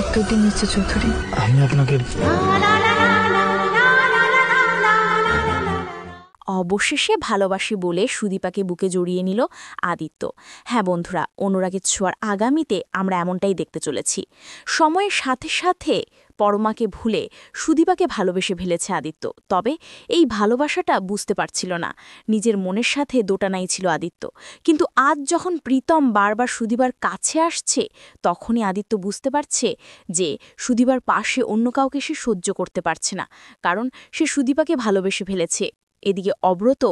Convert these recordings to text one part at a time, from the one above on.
উত্তর দিন মিস্টার চৌধুরী। আমি আপনাকে অবশেষে ভালোবাসি বলে সুদীপাকে বুকে জড়িয়ে নিল আদিত্য। হ্যাঁ বন্ধুরা, অনুরাগের ছোঁয়ার আগামীতে আমরা এমনটাই দেখতে চলেছি। সময়ের সাথে সাথে পরমাকে ভুলে সুদীপাকে ভালোবেসে ফেলেছে আদিত্য। তবে এই ভালোবাসাটা বুঝতে পারছিল না, নিজের মনের সাথে দোটানাই ছিল আদিত্য। কিন্তু আজ যখন প্রীতম বারবার সুদীপার কাছে আসছে, তখনই আদিত্য বুঝতে পারছে যে সুদীপার পাশে অন্য কাউকে সে সহ্য করতে পারছে না, কারণ সে সুদীপাকে ভালোবেসে ফেলেছে। এদিকে অব্রত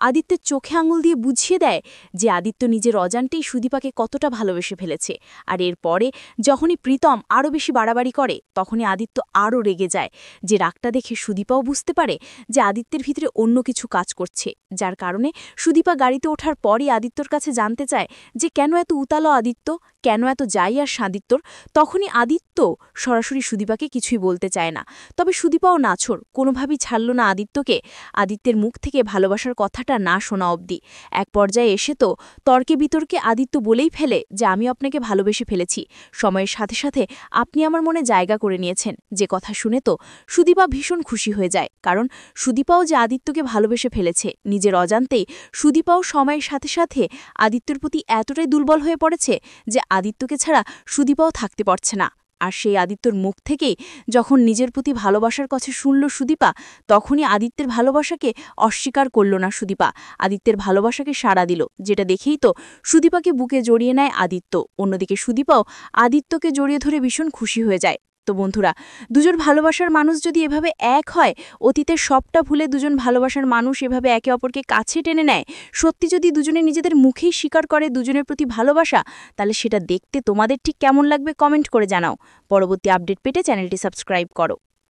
আদিত্যের চোখে আঙুল দিয়ে বুঝিয়ে দেয় যে আদিত্য নিজের অজান্তেই সুদীপাকে কতটা ভালোবেসে ফেলেছে। আর এরপরে যখনই প্রীতম আরও বেশি বাড়াবাড়ি করে, তখনই আদিত্য আরও রেগে যায়। যে রাগটা দেখে সুদীপাও বুঝতে পারে যে আদিত্যের ভিতরে অন্য কিছু কাজ করছে, যার কারণে সুদীপা গাড়িতে ওঠার পরই আদিত্যর কাছে জানতে চায় যে কেন এত উতালো আদিত্য, কেন এত যাই আর আদিত্যর। তখনই আদিত্য সরাসরি সুদীপাকে কিছুই বলতে চায় না। তবে সুদীপাও নাছোড়, কোনোভাবেই ছাড়ল না আদিত্যকে আদিত্যের মুখ থেকে ভালোবাসার কথাটা না শোনা অবধি। এক পর্যায়ে এসে তো তর্কে বিতর্কে আদিত্য বলেই ফেলে যে আমি আপনাকে ভালোবেসে ফেলেছি, সময়ের সাথে সাথে আপনি আমার মনে জায়গা করে নিয়েছেন। যে কথা শুনে তো সুদীপা ভীষণ খুশি হয়ে যায়, কারণ সুদীপাও যে আদিত্যকে ভালোবেসে ফেলেছে নিজের অজান্তেই। সুদীপাও সময়ের সাথে সাথে আদিত্যের প্রতি এতটাই দুর্বল হয়ে পড়েছে যে আদিত্যকে ছাড়া সুদীপাও থাকতে পারছে না। আর সেই আদিত্যর মুখ থেকেই যখন নিজের প্রতি ভালোবাসার কথা শুনল সুদীপা, তখনই আদিত্যের ভালোবাসাকে অস্বীকার করল না সুদীপা, আদিত্যের ভালোবাসাকে সাড়া দিল। যেটা দেখেই তো সুদীপাকে বুকে জড়িয়ে নেয় আদিত্য। অন্যদিকে সুদীপাও আদিত্যকে জড়িয়ে ধরে ভীষণ খুশি হয়ে যায়। তো বন্ধুরা, দুজন ভালোবাসার মানুষ যদি এভাবে এক হয়, অতীতের সবটা ভুলে দুজন ভালোবাসার মানুষ এভাবে একে অপরকে কাছে টেনে নেয়, সত্যি যদি দুজনে নিজেদের মুখেই স্বীকার করে দুজনের প্রতি ভালোবাসা, তাহলে সেটা দেখতে তোমাদের ঠিক কেমন লাগবে কমেন্ট করে জানাও। পরবর্তী আপডেট পেতে চ্যানেলটি সাবস্ক্রাইব করো।